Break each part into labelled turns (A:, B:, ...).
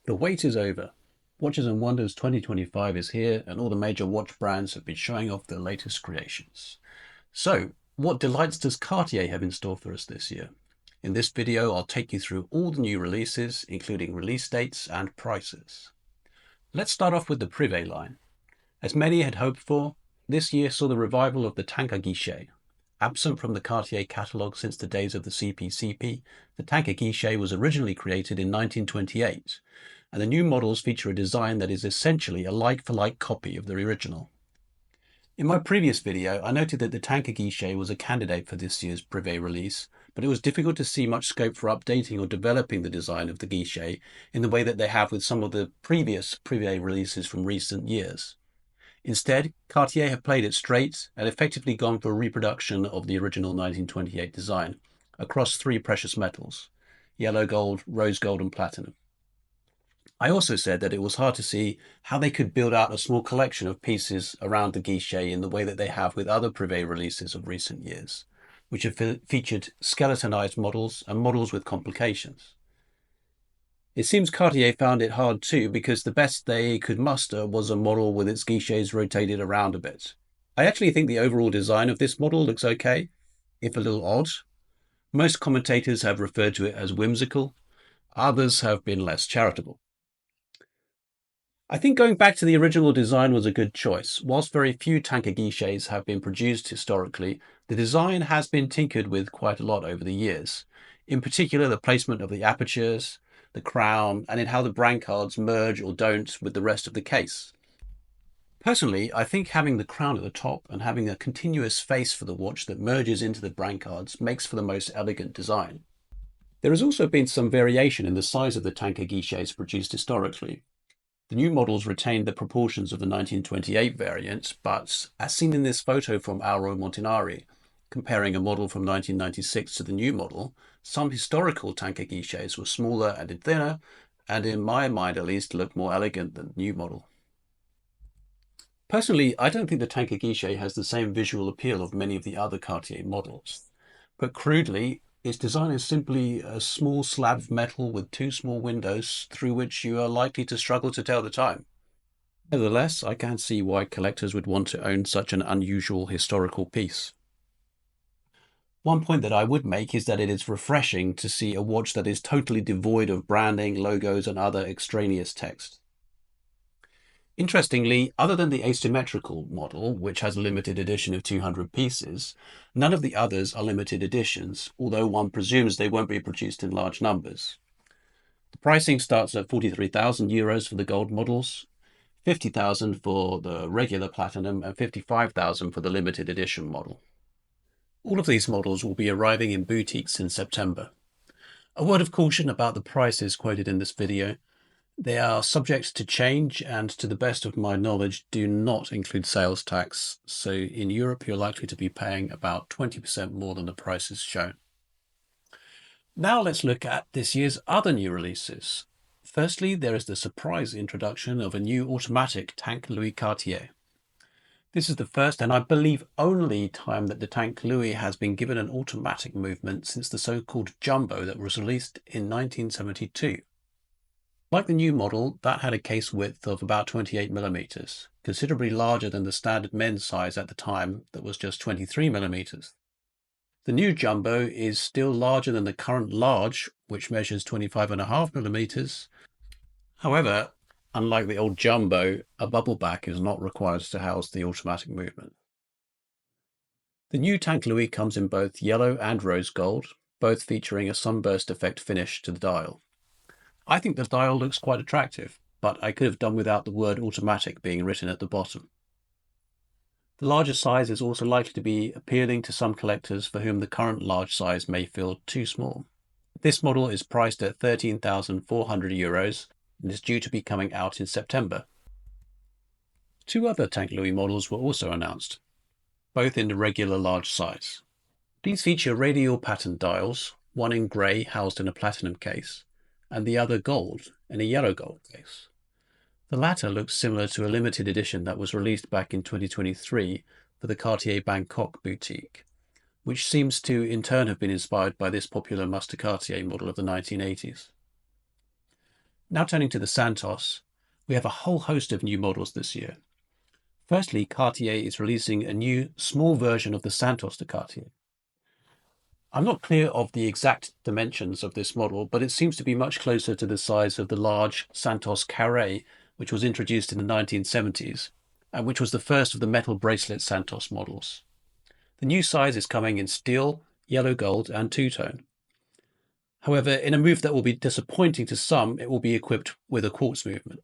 A: The wait is over. Watches and Wonders 2025 is here, and all the major watch brands have been showing off their latest creations. So, what delights does Cartier have in store for us this year? In this video, I'll take you through all the new releases, including release dates and prices. Let's start off with the Privé line. As many had hoped for, this year saw the revival of the Tank à Guichet. Absent from the Cartier catalogue since the days of the CPCP, the Tank à Guichet was originally created in 1928, and the new models feature a design that is essentially a like-for-like copy of the original. In my previous video, I noted that the Tank à Guichet was a candidate for this year's Privé release, but it was difficult to see much scope for updating or developing the design of the Guichet in the way that they have with some of the previous Privé releases from recent years. Instead, Cartier have played it straight and effectively gone for a reproduction of the original 1928 design across three precious metals: yellow gold, rose gold and platinum. I also said that it was hard to see how they could build out a small collection of pieces around the Guichet in the way that they have with other Privé releases of recent years, which have featured skeletonized models and models with complications. It seems Cartier found it hard too, because the best they could muster was a model with its guichets rotated around a bit. I actually think the overall design of this model looks okay, if a little odd. Most commentators have referred to it as whimsical, others have been less charitable. I think going back to the original design was a good choice. Whilst very few Tank à Guichets have been produced historically, the design has been tinkered with quite a lot over the years. In particular, the placement of the apertures, the crown, and in how the brancards merge or don't with the rest of the case. Personally, I think having the crown at the top and having a continuous face for the watch that merges into the brancards makes for the most elegant design. There has also been some variation in the size of the Tank à Guichets produced historically. The new models retained the proportions of the 1928 variant, but as seen in this photo from Auro Montinari, comparing a model from 1996 to the new model, some historical Tank à Guichets were smaller and thinner, and in my mind at least looked more elegant than the new model. Personally, I don't think the Tank à Guichet has the same visual appeal of many of the other Cartier models. Put crudely, its design is simply a small slab of metal with two small windows through which you are likely to struggle to tell the time. Nevertheless, I can see why collectors would want to own such an unusual historical piece. One point that I would make is that it is refreshing to see a watch that is totally devoid of branding, logos, and other extraneous text. Interestingly, other than the asymmetrical model, which has a limited edition of 200 pieces, none of the others are limited editions, although one presumes they won't be produced in large numbers. The pricing starts at €43,000 for the gold models, 50,000 for the regular platinum, and 55,000 for the limited edition model. All of these models will be arriving in boutiques in September. A word of caution about the prices quoted in this video. They are subject to change and, to the best of my knowledge, do not include sales tax, so in Europe you're likely to be paying about 20% more than the prices shown. Now let's look at this year's other new releases. Firstly, there is the surprise introduction of a new automatic Tank Louis Cartier. This is the first and I believe only time that the Tank Louis has been given an automatic movement since the so-called Jumbo that was released in 1972. Like the new model, that had a case width of about 28mm, considerably larger than the standard men's size at the time that was just 23mm. The new Jumbo is still larger than the current large, which measures 25.5mm. However, unlike the old Jumbo, a bubble back is not required to house the automatic movement. The new Tank Louis comes in both yellow and rose gold, both featuring a sunburst effect finish to the dial. I think the dial looks quite attractive, but I could have done without the word automatic being written at the bottom. The larger size is also likely to be appealing to some collectors for whom the current large size may feel too small. This model is priced at €13,400 and is due to be coming out in September. Two other Tank Louis models were also announced, both in the regular large size. These feature radial pattern dials, one in grey housed in a platinum case, and the other gold in a yellow gold case. The latter looks similar to a limited edition that was released back in 2023 for the Cartier Bangkok boutique, which seems to in turn have been inspired by this popular Master Cartier model of the 1980s. Now turning to the Santos, we have a whole host of new models this year. Firstly, Cartier is releasing a new small version of the Santos de Cartier. I'm not clear of the exact dimensions of this model, but it seems to be much closer to the size of the large Santos Carré, which was introduced in the 1970s, and which was the first of the metal bracelet Santos models. The new size is coming in steel, yellow gold, and two-tone. However, in a move that will be disappointing to some, it will be equipped with a quartz movement.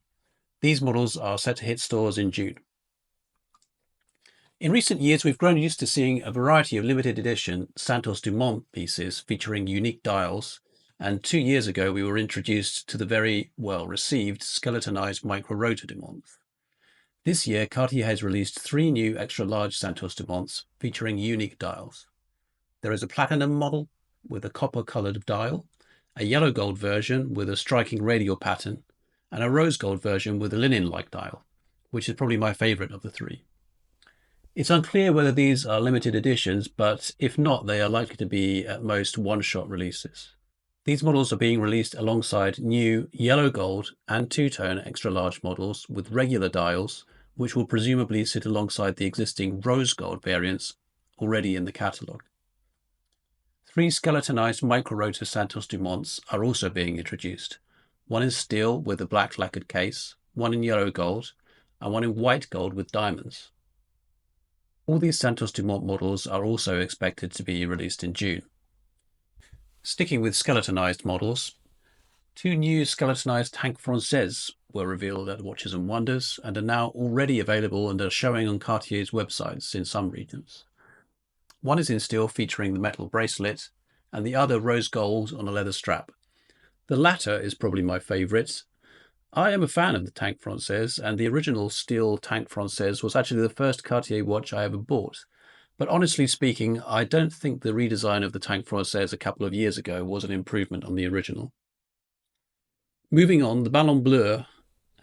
A: These models are set to hit stores in June. In recent years, we've grown used to seeing a variety of limited edition Santos Dumont pieces featuring unique dials, and 2 years ago we were introduced to the very well-received skeletonized micro-rotor Dumont. This year, Cartier has released 3 new extra-large Santos Dumonts featuring unique dials. There is a platinum model with a copper-coloured dial, a yellow gold version with a striking radial pattern, and a rose gold version with a linen-like dial, which is probably my favourite of the 3. It's unclear whether these are limited editions, but if not, they are likely to be at most one-shot releases. These models are being released alongside new yellow gold and two-tone extra-large models with regular dials, which will presumably sit alongside the existing rose gold variants already in the catalogue. 3 skeletonized micro-rotor Santos Dumonts are also being introduced. One in steel with a black lacquered case, one in yellow gold, and one in white gold with diamonds. All these Santos Dumont models are also expected to be released in June. Sticking with skeletonized models, 2 new skeletonized Tank Françaises were revealed at Watches and Wonders and are now already available and are showing on Cartier's websites in some regions. One is in steel featuring the metal bracelet, and the other rose gold on a leather strap. The latter is probably my favourite. I am a fan of the Tank Française, and the original steel Tank Française was actually the first Cartier watch I ever bought. But honestly speaking, I don't think the redesign of the Tank Française a couple of years ago was an improvement on the original. Moving on, the Ballon Bleu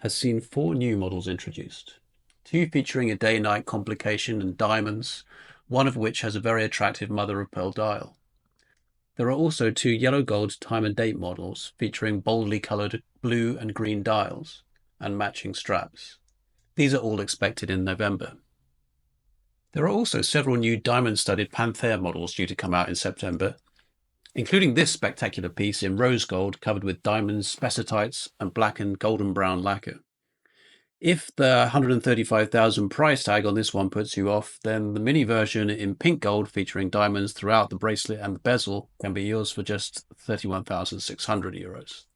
A: has seen 4 new models introduced. 2 featuring a day-night complication and diamonds, one of which has a very attractive mother-of-pearl dial. There are also 2 yellow gold time and date models featuring boldly coloured blue and green dials and matching straps. These are all expected in November. There are also several new diamond-studded Panthère models due to come out in September, including this spectacular piece in rose gold covered with diamonds, spessartites, and black and golden brown lacquer. If the $135,000 price tag on this one puts you off, then the mini version in pink gold featuring diamonds throughout the bracelet and the bezel can be yours for just €31,600.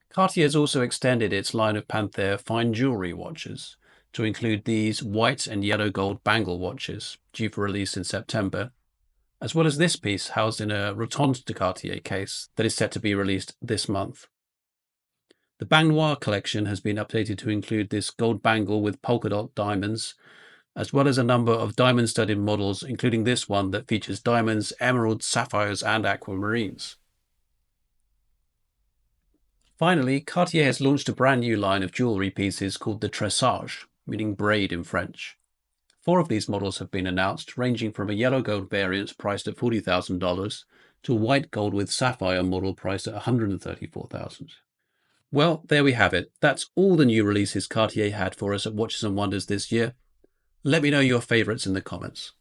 A: Cartier has also extended its line of Panthère fine jewellery watches to include these white and yellow gold bangle watches, due for release in September, as well as this piece housed in a Rotonde de Cartier case that is set to be released this month. The Bang Noir collection has been updated to include this gold bangle with polka dot diamonds, as well as a number of diamond-studded models, including this one that features diamonds, emeralds, sapphires, and aquamarines. Finally, Cartier has launched a brand new line of jewellery pieces called the Tressage, meaning braid in French. 4 of these models have been announced, ranging from a yellow gold variant priced at $40,000 to a white gold with sapphire model priced at $134,000. Well, there we have it. That's all the new releases Cartier had for us at Watches and Wonders this year. Let me know your favourites in the comments.